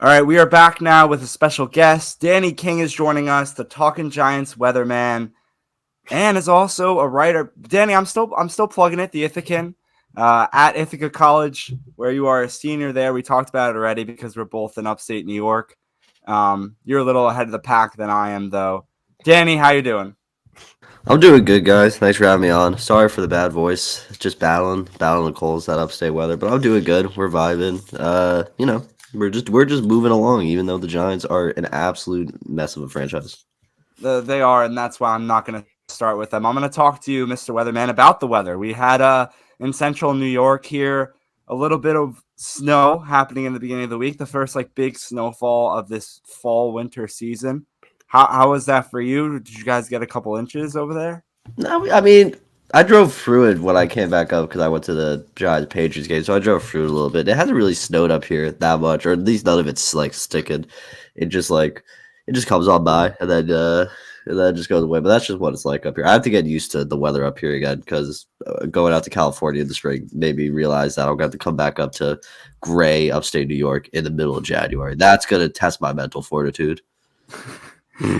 All right, we are back now with a special guest. Danny King is joining us, the Talkin Giants weatherman, and is also a writer. Danny, I'm still plugging it. The Ithacan at Ithaca College, where you are a senior there. We talked about it already because we're both in upstate New York. You're a little ahead of the pack than I am, though. Danny, how you doing? I'm doing good, guys. Thanks for having me on. Sorry for the bad voice. Just battling the colds, that upstate weather. But I'm doing good. We're vibing. We're just moving along, even though the Giants are an absolute mess of a franchise. They are, and that's why I'm not going to start with them. I'm going to talk to you, Mr. Weatherman, about the weather. We had in central New York here a little bit of snow happening in the beginning of the week, the first big snowfall of this fall winter season. How was that for you? Did you guys get a couple inches over there? No, I mean, I drove through it when I came back up because I went to the Giants Patriots game, so I drove through it a little bit. It hasn't really snowed up here that much, or at least none of it's sticking. It just it just comes on by and then it just goes away. But that's just what it's like up here. I have to get used to the weather up here again because going out to California in the spring made me realize that I'm gonna have to come back up to gray upstate New York in the middle of January. That's gonna test my mental fortitude.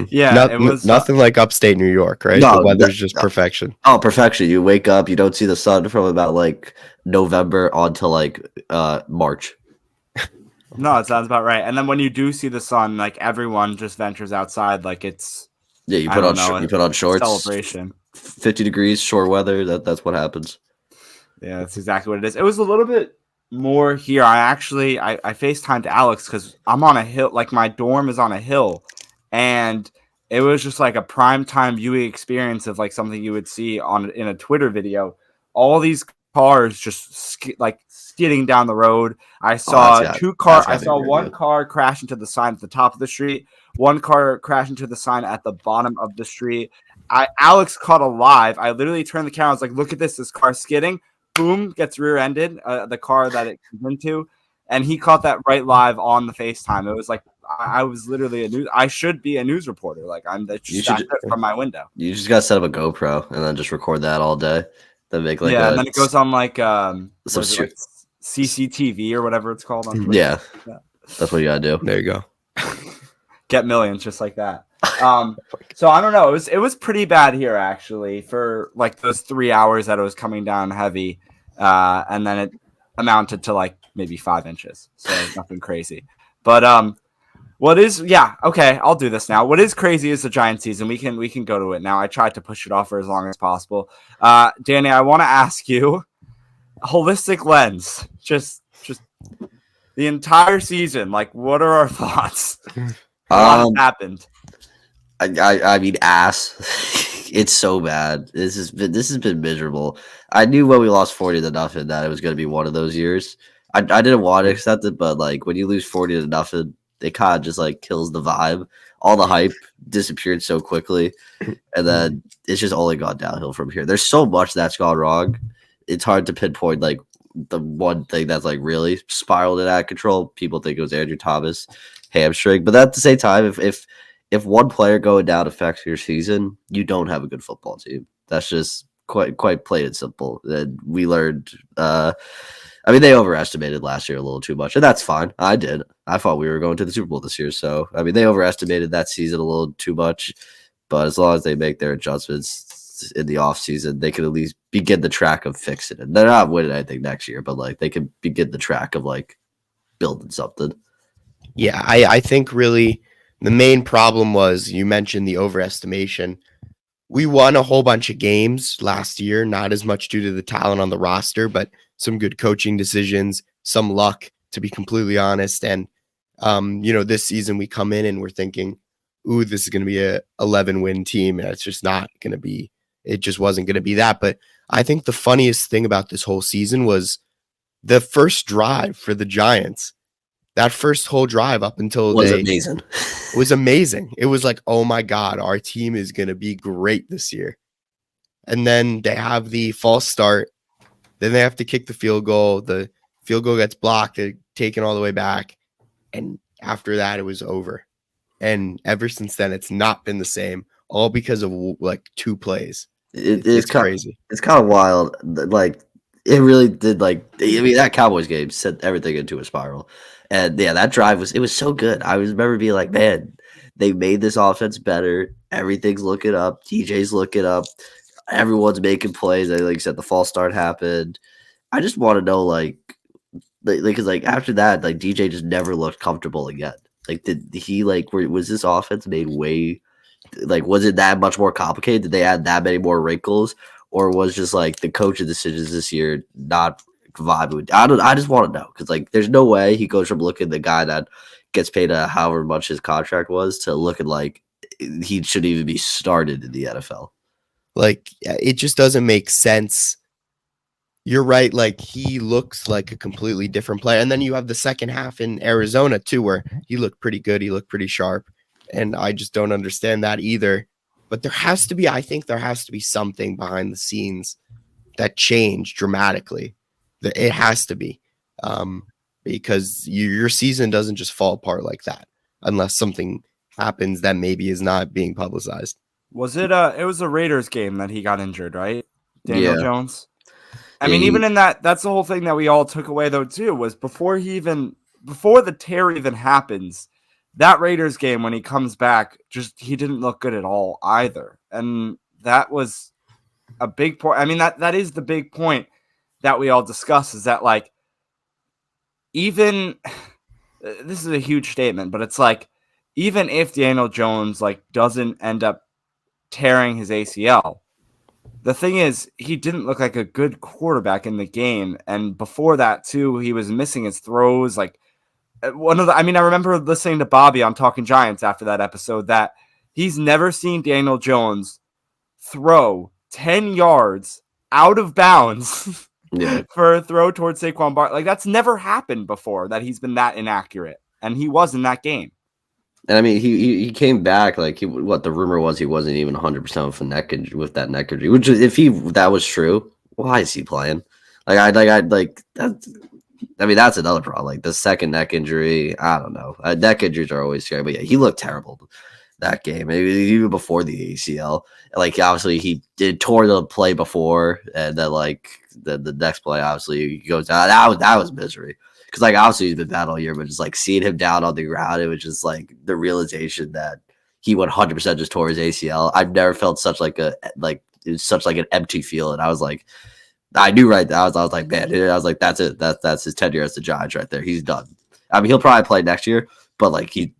Yeah, Not, it was. nothing like upstate New York, right? The No, weather's just perfection. oh, perfection. You wake up, you don't see the sun from about November on to March. No, it sounds about right. And then when you do see the sun, everyone just ventures outside, it's Yeah, I don't know, you put on a shorts. celebration. 50 degrees, short weather. That's what happens. Yeah, that's exactly what it is. It was a little bit more here. I FaceTimed Alex because I'm on a hill, my dorm is on a hill, and it was just like a prime time viewing experience of something you would see in a Twitter video. All these cars just skidding down the road. I saw I saw one car crash into the sign at the top of the street. One car crash into the sign at the bottom of the street. Alex caught a live. I literally turned the camera. I was like, "Look at this! This car skidding." Boom, gets rear-ended, the car that it comes into, and he caught that right live on the FaceTime. It was I was literally I should be a news reporter. From my window. You just gotta set up a GoPro and then just record that all day. Then make and then it goes on some CCTV or whatever it's called on Twitter. Yeah, that's what you gotta do. There you go. Get millions just like that. So I don't know. It was pretty bad here actually for those 3 hours that it was coming down heavy, and then it amounted to maybe 5 inches. So nothing crazy. But okay, I'll do this now. What is crazy is the Giant season. We can go to it now. I tried to push it off for as long as possible. Danny, I want to ask you, holistic lens, just the entire season. What are our thoughts? What happened? I mean, ass. It's so bad. This has been miserable. I knew when we lost 40-0 that it was going to be one of those years. I didn't want to accept it, but when you lose 40-0, it kind of just kills the vibe. All the hype disappeared so quickly, and then it's just only gone downhill from here. There's so much that's gone wrong. It's hard to pinpoint the one thing that's really spiraled it out of control. People think it was Andrew Thomas hamstring, but at the same time, if one player going down affects your season, you don't have a good football team. That's just quite plain and simple. And we learned. They overestimated last year a little too much, and that's fine. I did. I thought we were going to the Super Bowl this year, so they overestimated that season a little too much. But as long as they make their adjustments in the offseason, they can at least begin the track of fixing it. They're not winning anything next year, but they can begin the track of building something. Yeah, I think really the main problem was you mentioned the overestimation. We won a whole bunch of games last year, not as much due to the talent on the roster, but some good coaching decisions, some luck, to be completely honest. And, this season we come in and we're thinking, ooh, this is going to be a 11-win team. And it's just not going to be, it just wasn't going to be that. But I think the funniest thing about this whole season was the first drive for the Giants. That first whole drive up until amazing. Was amazing. It was oh my God, our team is going to be great this year. And then they have the false start. Then they have to kick the field goal. The field goal gets blocked. They're taken all the way back. And after that, it was over. And ever since then, it's not been the same, all because of 2 plays. It's crazy. It's kind of wild. It really did that Cowboys game sent everything into a spiral. And yeah, that drive it was so good. I remember being like, man, they made this offense better. Everything's looking up. DJ's looking up. Everyone's making plays. Like you said, the false start happened. I just want to know, because after that, like DJ just never looked comfortable again. Like, did he was this offense made way was it that much more complicated? Did they add that many more wrinkles, or was just like the coaching decisions this year not vibing with? I just want to know because there's no way he goes from looking the guy that gets paid however much his contract was to looking like he shouldn't even be started in the NFL. Like, it just doesn't make sense. You're right. Like, he looks like a completely different player. And then you have the second half in Arizona, too, where he looked pretty good. He looked pretty sharp. And I just don't understand that either. But I think there has to be something behind the scenes that changed dramatically. It has to be. Because your season doesn't just fall apart like that unless something happens that maybe is not being publicized. Was it it was a Raiders game that he got injured, right? Daniel Yeah. Jones. I mean, even in that's the whole thing that we all took away though too, was before the tear even happens, that Raiders game when he comes back, he didn't look good at all either. And that was a big point. I mean, that is the big point that we all discuss, is that even this is a huge statement, but it's even if Daniel Jones doesn't end up tearing his ACL, the thing is, he didn't look like a good quarterback in the game. And before that, too, he was missing his throws. I remember listening to Bobby on Talkin Giants after that episode that he's never seen Daniel Jones throw 10 yards out of bounds for a throw towards Saquon Barkley. That's never happened before, that he's been that inaccurate. And he was in that game. And I mean, he came back the rumor was he wasn't even 100% with that neck injury. Which, if that was true, why is he playing? That's another problem. The second neck injury, I don't know. Neck injuries are always scary, but yeah, he looked terrible that game, even before the ACL. Obviously he did tore the play before, and then the next play, obviously he goes down. That was misery. Because obviously he's been bad all year, but just seeing him down on the ground, it was just the realization that he 100% just tore his ACL. I've never felt such it was such an empty feeling. I was I knew right. I was like, man, I was like, that's it. That's his tenure as the Giants right there. He's done. I mean, he'll probably play next year, but he's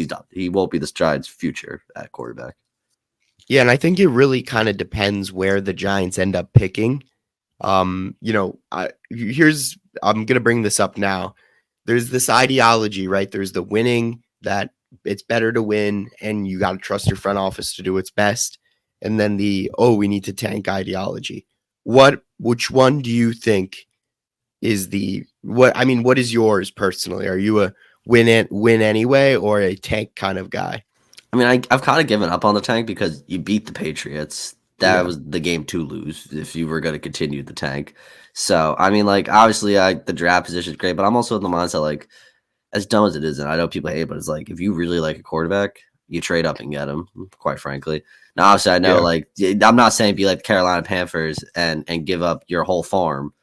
done. He won't be this Giants' future at quarterback. Yeah, and I think it really kind of depends where the Giants end up picking. I'm going to bring this up now. There's this ideology, right? There's the winning, that it's better to win and you got to trust your front office to do its best. And then we need to tank ideology. Which one do you think is what is yours personally? Are you a win anyway or a tank kind of guy? I mean, I've kind of given up on the tank because you beat the Patriots. That was the game to lose if you were going to continue the tank. So, I mean, obviously, the draft position is great, but I'm also in the mindset, as dumb as it is, and I know people hate it, but it's if you really like a quarterback, you trade up and get him, quite frankly. Now, obviously, I know, I'm not saying be like the Carolina Panthers and give up your whole farm,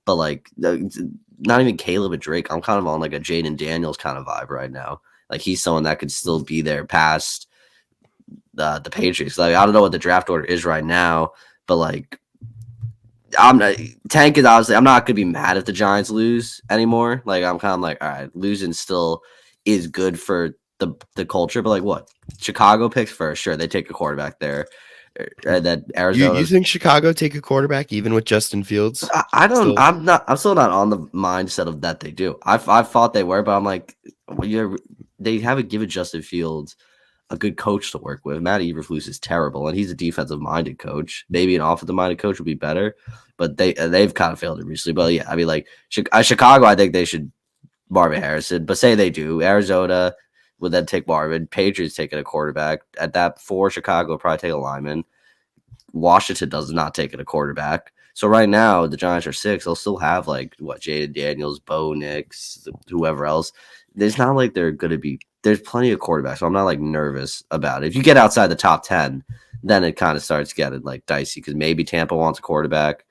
but, not even Caleb and Drake. I'm kind of on, a Jaden Daniels kind of vibe right now. He's someone that could still be there past the Patriots. I don't know what the draft order is right now, but tank is obviously, I'm not gonna be mad if the Giants lose anymore. I'm kind of all right, losing still is good for the culture, but what? Chicago picks first, sure, they take a quarterback there. And then Arizona. You think Chicago take a quarterback even with Justin Fields? I don't. I'm still not on the mindset of that they do. I thought they were, but I'm they haven't given Justin Fields a good coach to work with. Matt Eberflus is terrible, and he's a defensive-minded coach. Maybe an offensive-minded coach would be better, but they've kind of failed it recently. But yeah, I mean, Chicago, I think they should Marvin Harrison. But say they do, Arizona would then take Marvin. Patriots taking a quarterback at that 4. Chicago would probably take a lineman. Washington does not take a quarterback. So right now the Giants are 6. They'll still have Jaden Daniels, Bo Nix, whoever else. It's not they're going to be. There's plenty of quarterbacks, so I'm not nervous about it. If you get outside the top 10, then it kind of starts getting dicey because maybe Tampa wants a quarterback,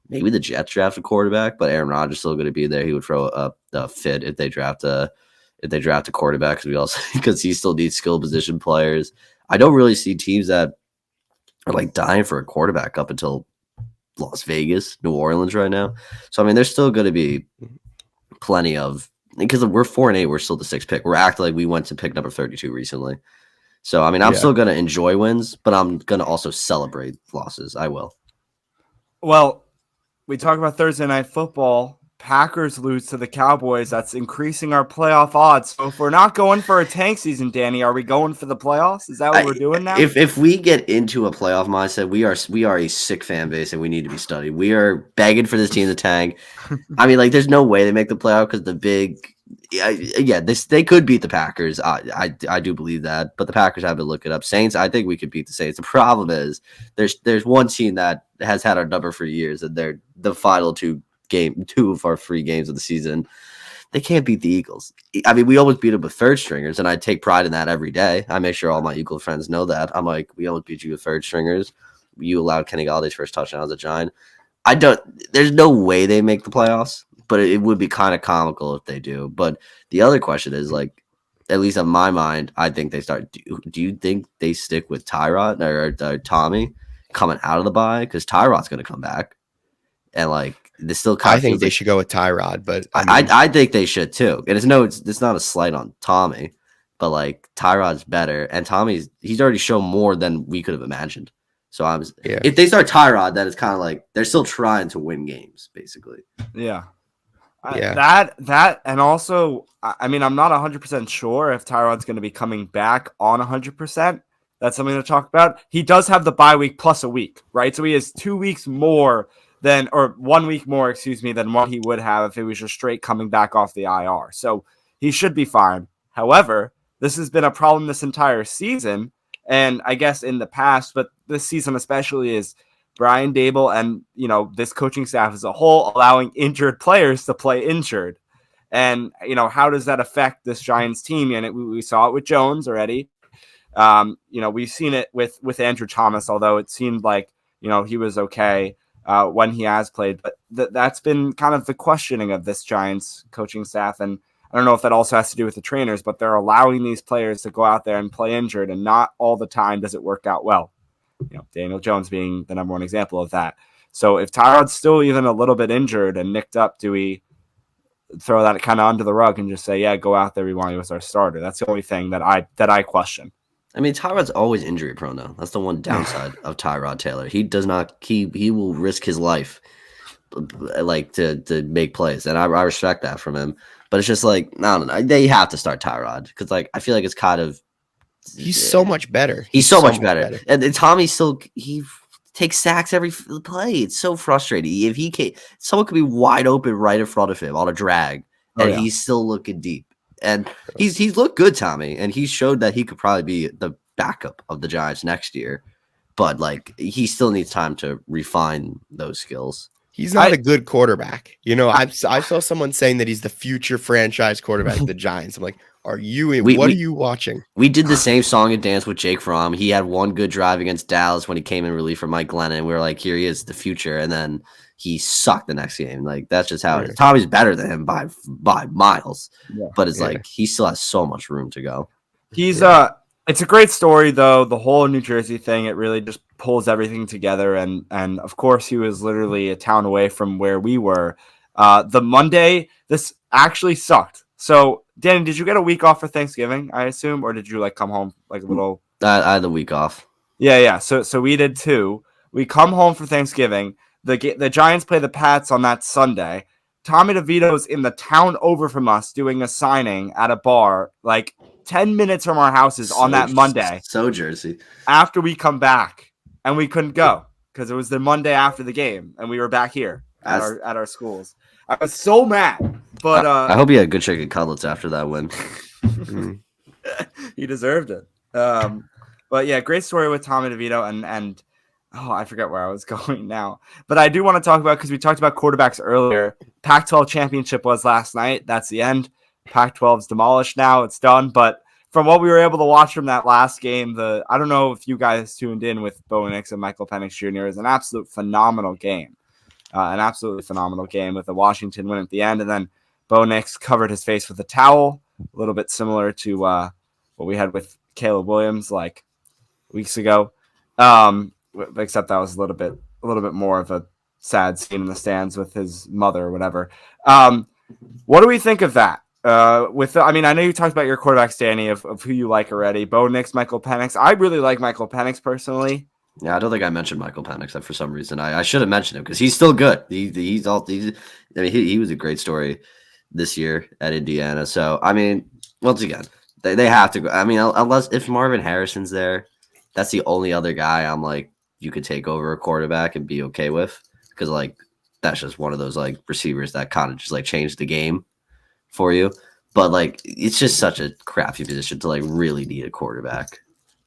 maybe the Jets draft a quarterback, but Aaron Rodgers still going to be there. He would throw a fit if they draft a quarterback because he still needs skill position players. I don't really see teams that are like dying for a quarterback up until Las Vegas, New Orleans right now. So I mean, there's still going to be plenty of, because we're 4-8, we're still the 6th pick. We're acting like we went to pick number 32 recently. So I mean, I'm still going to enjoy wins, but I'm going to also celebrate losses. I will. Well, we talk about Thursday Night Football. Packers lose to the Cowboys. That's increasing our playoff odds. So if we're not going for a tank season, Danny, are we going for the playoffs? Is that what we're doing now? If we get into a playoff mindset, we are a sick fan base and we need to be studied. We are begging for this team to tank. I mean, like, there's no way they make the playoff because they could beat the Packers. I do believe that, but the Packers have to look it up. Saints, I think we could beat the Saints. The problem is there's one team that has had our number for years, and they're the final two of our 3 games of the season. They can't beat the Eagles. I mean, we almost beat them with third stringers, and I take pride in that every day. I make sure all my Eagle friends know that. I'm like, we almost beat you with third stringers. You allowed Kenny Galladay's first touchdown as a Giant. There's no way they make the playoffs, but it would be kind of comical if they do. But the other question is, like, at least in my mind, I think they start. Do you think they stick with Tyrod or Tommy coming out of the bye? Because Tyrod's going to come back. And like this still kind I think they should go with Tyrod, but I think they should too. And it's not a slight on Tommy, but like Tyrod's better, and he's already shown more than we could have imagined. So if they start Tyrod, then it's kind of like they're still trying to win games, basically. Yeah. That and also, I mean, I'm not 100% sure if Tyrod's going to be coming back on 100%. That's something to talk about. He does have the bye week plus a week, right? So he has 2 weeks more than 1 week more, than what he would have if he was just straight coming back off the IR. So he should be fine. However, this has been a problem this entire season, and I guess in the past, but this season especially, is Brian Dable and this coaching staff as a whole allowing injured players to play injured. And how does that affect this Giants team? And we saw it with Jones already. We've seen it with Andrew Thomas, although it seemed like he was okay when he has played, but that's been kind of the questioning of this Giants coaching staff. And I don't know if that also has to do with the trainers, but they're allowing these players to go out there and play injured, and not all the time does it work out well. Daniel Jones being the number one example of that. So if Tyrod's still even a little bit injured and nicked up, do we throw that kind of under the rug and just say, yeah, go out there, we want you as our starter? That's the only thing that I question. I mean, Tyrod's always injury prone, though. That's the one downside of Tyrod Taylor. He does not. He will risk his life, like to make plays, and I respect that from him. But it's just like, no. They have to start Tyrod because, like, I feel like it's kind of. He's so much better. He's so much better. And Tommy he takes sacks every play. It's so frustrating. If he can't, someone could be wide open right in front of him on a drag, and he's still looking deep. And he's looked good, Tommy, and he showed that he could probably be the backup of the Giants next year. But like, he still needs time to refine those skills. He's not a good quarterback. I saw someone saying that he's the future franchise quarterback of the Giants. I'm like, are you? What are you watching? We did the same song and dance with Jake Fromm. He had one good drive against Dallas when he came in relief for Mike Glennon. We were like, here he is, the future, and then he sucked the next game. Like, that's just how it is. Tommy's better than him by miles, but it's like he still has so much room to go. He's it's a great story though. The whole New Jersey thing, it really just pulls everything together, and of course he was literally a town away from where we were. The Monday, this actually sucked. So, Danny, did you get a week off for Thanksgiving, I assume, or did you like come home like a little? I had the week off. Yeah. So we did too. We come home for Thanksgiving. The Giants play the Pats on that Sunday. Tommy DeVito's in the town over from us doing a signing at a bar, like 10 minutes from our houses on that Monday. So Jersey. After we come back, and we couldn't go because it was the Monday after the game, and we were back here at our schools. I was so mad, but I hope he had good chicken cutlets after that win. He deserved it. But yeah, great story with Tommy DeVito, and I forget where I was going now. But I do want to talk about, because we talked about quarterbacks earlier. Pac-12 championship was last night. That's the end. Pac-12's demolished now. It's done. But from what we were able to watch from that last game, I don't know if you guys tuned in with Bo Nix and Michael Penix Jr. It was an absolute phenomenal game. An absolutely phenomenal game with a Washington win at the end. And then Bo Nix covered his face with a towel, a little bit similar to what we had with Caleb Williams like weeks ago. Except that was a little bit more of a sad scene in the stands with his mother or whatever. What do we think of that? I know you talked about your quarterbacks, Danny, of who you like already. Bo Nix, Michael Penix. I really like Michael Penix personally. Yeah, I don't think I mentioned Michael Penix for some reason. I should have mentioned him because he's still good. He was a great story this year at Indiana. So I mean, once again, they have to go. I mean, unless if Marvin Harrison's there, that's the only other guy I'm like you could take over a quarterback and be okay with because like that's just one of those like receivers that kind of just like changed the game for you. But like it's just such a crappy position to like really need a quarterback.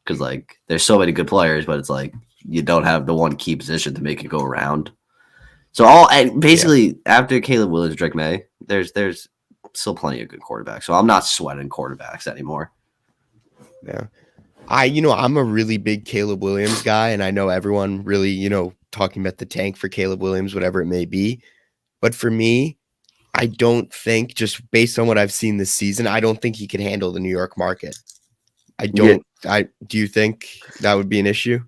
Because like there's so many good players, but it's like you don't have the one key position to make it go around. So after Caleb Williams, Drake May, there's still plenty of good quarterbacks. So I'm not sweating quarterbacks anymore. Yeah. I'm a really big Caleb Williams guy, and I know everyone really, talking about the tank for Caleb Williams, whatever it may be. But for me, I don't think, just based on what I've seen this season, I don't think he can handle the New York market. Do you think that would be an issue?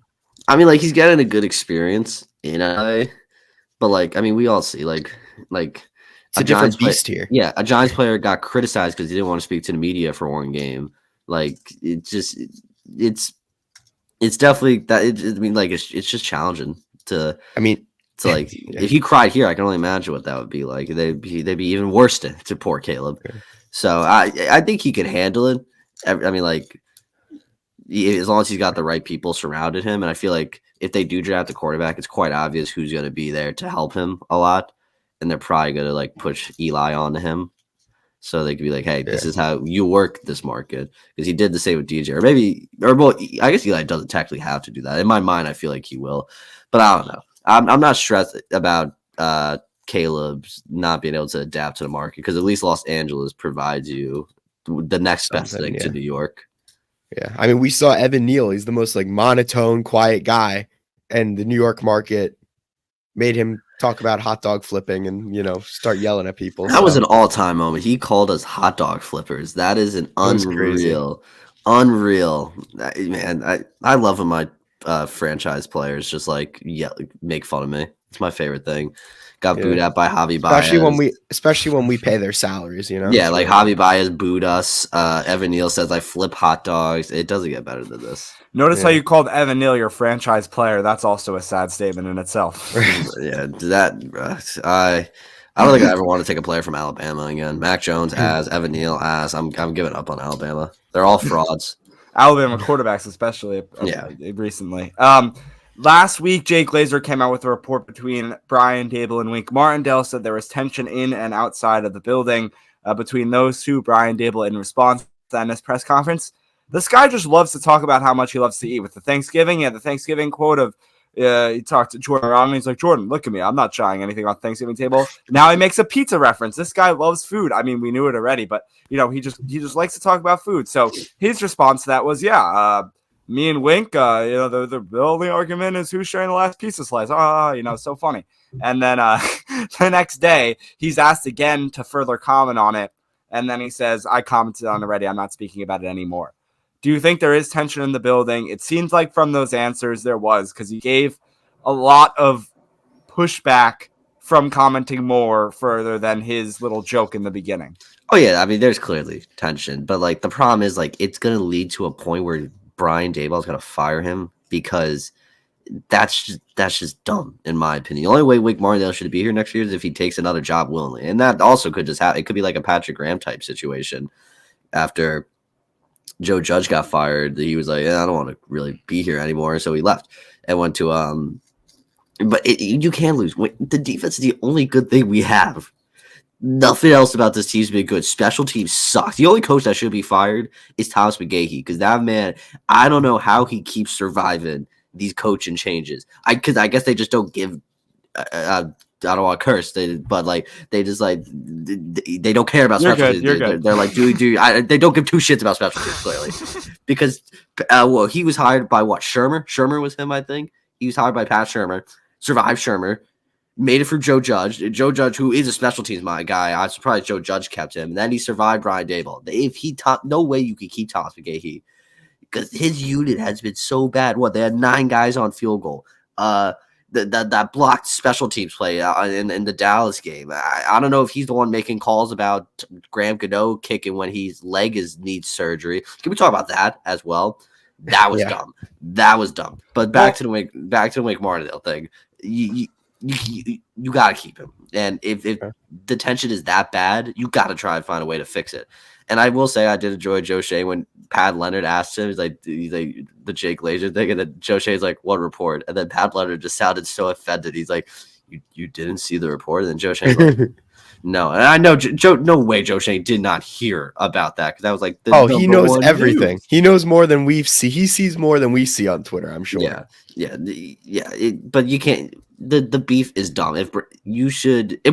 I mean, like he's getting a good experience in LA, but like, I mean, we all see like it's a different beast here. Yeah, a Giants player got criticized because he didn't want to speak to the media for one game. Like it's definitely that. It's just challenging to. I mean, to like if he cried here, I can only imagine what that would be like. They'd be even worse to poor Caleb. Okay. So I think he could handle it. I mean, like. As long as he's got the right people surrounded him. And I feel like if they do draft a quarterback, it's quite obvious who's going to be there to help him a lot. And they're probably going to like push Eli onto him. So they could be like, hey, this is how you work this market. Because he did the same with DJ. I guess Eli doesn't technically have to do that. In my mind, I feel like he will. But I don't know. I'm not stressed about Caleb's not being able to adapt to the market. Because at least Los Angeles provides you the next best thing to New York. Yeah, I mean, we saw Evan Neal. He's the most like monotone, quiet guy, and the New York market made him talk about hot dog flipping and start yelling at people. That was an all-time moment. He called us hot dog flippers. That is an unreal. Man, I love when my franchise players just like make fun of me. It's my favorite thing. Got booed out by Javi Baez. Especially when we pay their salaries, Yeah, like Javi Baez booed us. Evan Neal says I flip hot dogs. It doesn't get better than this. Notice how you called Evan Neal your franchise player. That's also a sad statement in itself. Yeah, I don't think I ever want to take a player from Alabama again. Mac Jones as Evan Neal as I'm giving up on Alabama. They're all frauds. Alabama quarterbacks, especially recently. Last week, Jay Glazer came out with a report between Brian Dable and Wink Martindale, said there was tension in and outside of the building between those two. Brian Dable, in response to that in his press conference, this guy just loves to talk about how much he loves to eat. With the Thanksgiving quote of, he talked to Jordan around and he's like, Jordan, look at me. I'm not trying anything on Thanksgiving table. Now he makes a pizza reference. This guy loves food. I mean, we knew it already, but, he just likes to talk about food. So his response to that was, me and Wink, the only argument is who's sharing the last pizza slice. So funny. And then the next day, he's asked again to further comment on it. And then he says, I commented on it already. I'm not speaking about it anymore. Do you think there is tension in the building? It seems like from those answers there was, because he gave a lot of pushback from commenting more further than his little joke in the beginning. Oh, yeah. I mean, there's clearly tension. But, like, the problem is, like, it's going to lead to a point where Brian Daboll is going to fire him because that's just dumb, in my opinion. The only way Wink Martindale should be here next year is if he takes another job willingly. And that also could just happen. It could be like a Patrick Graham type situation after Joe Judge got fired. He was like, I don't want to really be here anymore. So he left and went to but you can't lose. The defense is the only good thing we have. Nothing else about this team's been good. Special teams sucks. The only coach that should be fired is Thomas McGahee, because that man, I don't know how he keeps surviving these coaching changes. I guess they just don't give. I don't want to curse, but like they just like they don't care about special teams. They're like, they don't give two shits about special teams clearly, because he was hired by what? Shermer was him, I think. He was hired by Pat Shermer. Survived Shermer. made it for Joe Judge. Joe Judge, who is a special teams guy, I'm surprised Joe Judge kept him. And then he survived Brian Daboll. If he no way you could keep Thomas McGahee because his unit has been so bad. What, they had 9 guys on field goal. That blocked special teams play in the Dallas game. I don't know if he's the one making calls about Graham Gano kicking when his leg needs surgery. Can we talk about that as well? That was dumb. That was dumb. But back to the Wink Martindale thing. You got to keep him. And if the tension is that bad, you got to try and find a way to fix it. And I will say I did enjoy Joe Shea when Pat Leonard asked him, he's like the Jake Lazier thing, and then Joe Shea's like, what report? And then Pat Leonard just sounded so offended. He's like, you didn't see the report? And then Joe Shea's like, no. And I know Joe, no way Joe Shea did not hear about that because I was like, he knows everything. He knows more than we see. He sees more than we see on Twitter, I'm sure. But you can't. The beef is dumb. If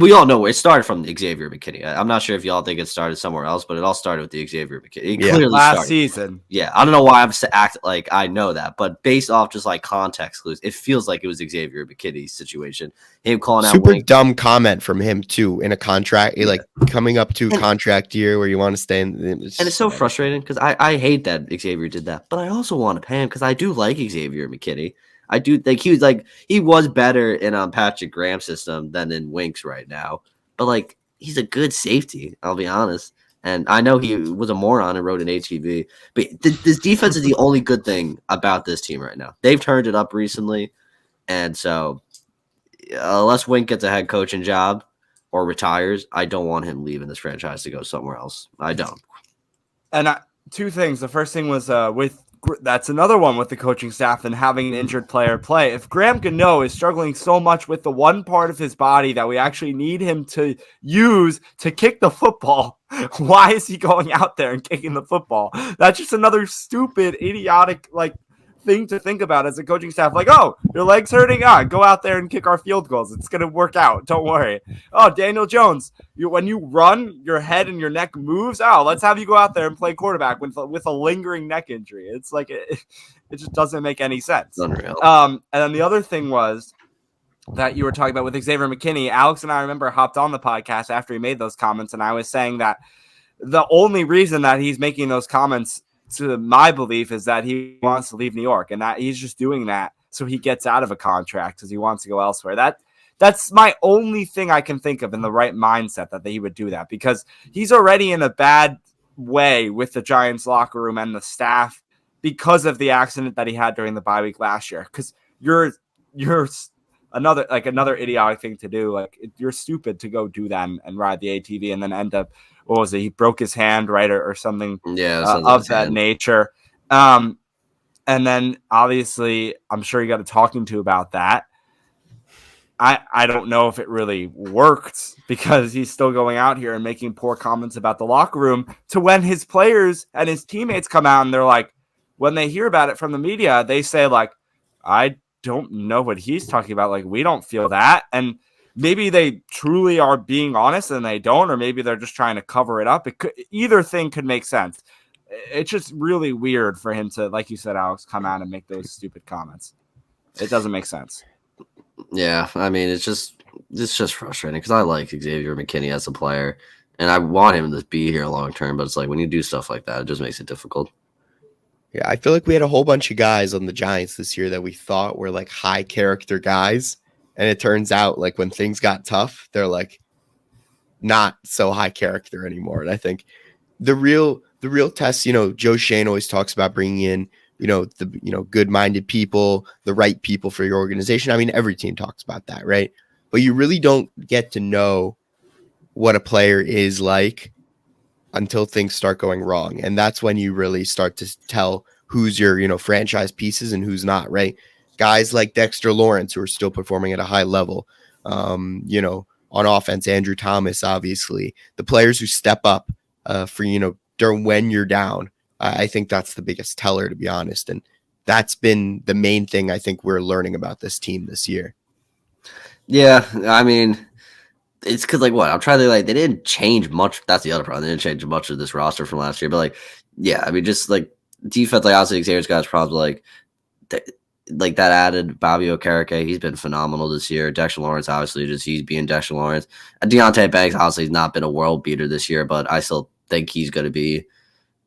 we all know it started from Xavier McKinney. I'm not sure if y'all think it started somewhere else, but it all started with the Xavier McKinney. It clearly last started. Season. Yeah, I don't know why I'm act like I know that, but based off just like context clues, it feels like it was Xavier McKinney's situation. Him calling out super dumb comment from him too in a contract, like coming up to contract year where you want to stay in. And it's so frustrating because I hate that Xavier did that, but I also want to pay him because I do like Xavier McKinney. I do think he was better in Patrick Graham's system than in Wink's right now. But like he's a good safety, I'll be honest. And I know he was a moron and wrote an ATV. But this defense is the only good thing about this team right now. They've turned it up recently. And so unless Wink gets a head coaching job or retires, I don't want him leaving this franchise to go somewhere else. I don't. And 2 things. The first thing was that's another one with the coaching staff and having an injured player play. If Graham Gano is struggling so much with the one part of his body that we actually need him to use to kick the football, why is he going out there and kicking the football? That's just another stupid, idiotic, thing to think about as a coaching staff. Like, oh, your leg's hurting? Go out there and kick our field goals. It's going to work out. Don't worry. Oh, Daniel Jones, when you run, your head and your neck moves. Oh, let's have you go out there and play quarterback with a lingering neck injury. It's like it just doesn't make any sense. Unreal. And then the other thing was that you were talking about with Xavier McKinney. Alex and I remember hopped on the podcast after he made those comments, and I was saying that the only reason that he's making those comments, to my belief, is that he wants to leave New York and that he's just doing that so he gets out of a contract because he wants to go elsewhere. That's my only thing I can think of in the right mindset that he would do that, because he's already in a bad way with the Giants locker room and the staff because of the accident that he had during the bye week last year. Because you're another idiotic thing to do. Like, you're stupid to go do that and ride the ATV and then end up, what was it? He broke his hand, right, or something of that nature. And then obviously, I'm sure he got a talking to about that. I don't know if it really worked because he's still going out here and making poor comments about the locker room to when his players and his teammates come out and they're like, when they hear about it from the media, they say like, I don't know what he's talking about. Like, we don't feel that. And maybe they truly are being honest and they don't, or maybe they're just trying to cover it up. Either thing could make sense. It's just really weird for him to, like you said, Alex, come out and make those stupid comments. It doesn't make sense. Yeah, I mean, it's just frustrating because I like Xavier McKinney as a player, and I want him to be here long term. But it's like when you do stuff like that, it just makes it difficult. Yeah, I feel like we had a whole bunch of guys on the Giants this year that we thought were like high character guys, and it turns out like when things got tough, they're like not so high character anymore. And I think the real test, Joe Shane always talks about bringing in, good-minded people, the right people for your organization. I mean, every team talks about that, right? But you really don't get to know what a player is like until things start going wrong. And that's when you really start to tell who's your, franchise pieces and who's not, right? Guys like Dexter Lawrence, who are still performing at a high level, on offense, Andrew Thomas, obviously, the players who step up during when you're down. I think that's the biggest teller, to be honest. And that's been the main thing I think we're learning about this team this year. Yeah, I mean, it's because, I'm trying to, they didn't change much. That's the other problem. They didn't change much of this roster from last year. But, yeah, I mean, just, defense, obviously Xavier's got his problems. like that added Bobby Okereke. He's been phenomenal this year. Dexter Lawrence, obviously, just he's being Dexter Lawrence. And Deontay Banks, obviously, has not been a world beater this year, but I still think he's going to be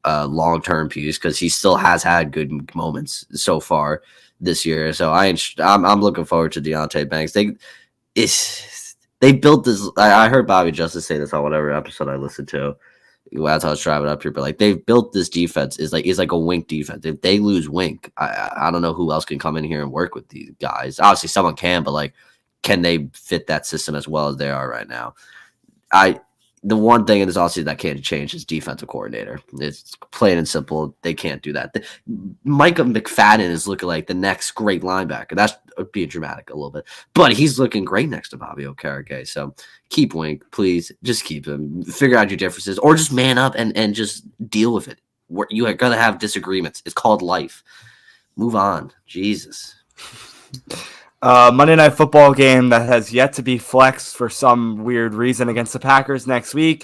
a long-term piece because he still has had good moments so far this year. So I'm looking forward to Deontay Banks. They built this. I heard Bobby Justice say this on whatever episode I listened to. As I was driving up here, but like they've built this defense is like a Wink defense. If they lose Wink, I don't know who else can come in here and work with these guys. Obviously, someone can, but like, can they fit that system as well as they are right now? The one thing in this offseason that can't change is defensive coordinator. It's plain and simple. They can't do that. Micah McFadden is looking like the next great linebacker. That's being dramatic a little bit, but he's looking great next to Bobby Okereke. So keep Wink, please. Just keep him. Figure out your differences, or just man up and just deal with it. You are gonna have disagreements. It's called life. Move on. Jesus. Monday Night Football game that has yet to be flexed for some weird reason against the Packers next week.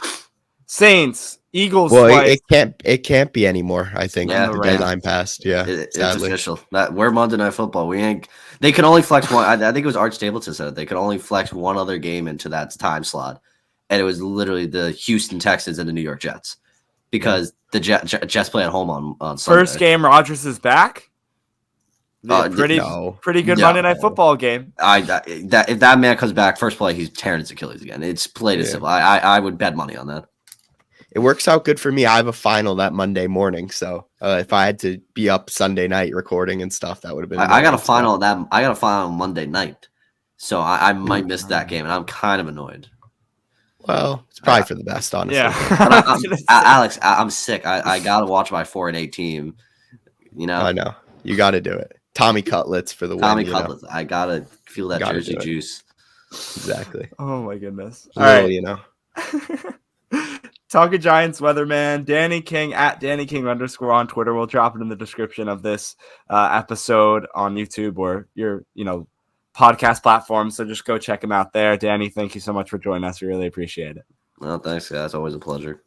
Saints, Eagles. Well, it can't be anymore. I think Yeah, the deadline passed. Yeah, it's official. We're Monday Night Football. They can only flex one. I think it was Art Stapleton said they could only flex one other game into that time slot, and it was literally the Houston Texans and the New York Jets because the Jets play at home on Sunday. First game, Rodgers is back. Pretty good Monday Night Football game. If that man comes back, first play he's tearing his Achilles again. It's plain and simple. I would bet money on that. It works out good for me. I have a final that Monday morning, so if I had to be up Sunday night recording and stuff, that would have been. I got a final on Monday night, so I might miss that game, and I'm kind of annoyed. Well, it's probably for the best, honestly. Yeah, Alex, I'm sick. I gotta watch my 4-8 team. You know, I know you got to do it. Tommy Cutlets for the win. Tommy Cutlets. I gotta feel that jersey juice. Exactly. Oh my goodness. All right, you know. Talkin Giants weatherman Danny King at Danny King _ on Twitter. We'll drop it in the description of this episode on YouTube or your podcast platform. So just go check him out there. Danny, thank you so much for joining us. We really appreciate it. Well, thanks, guys. Always a pleasure.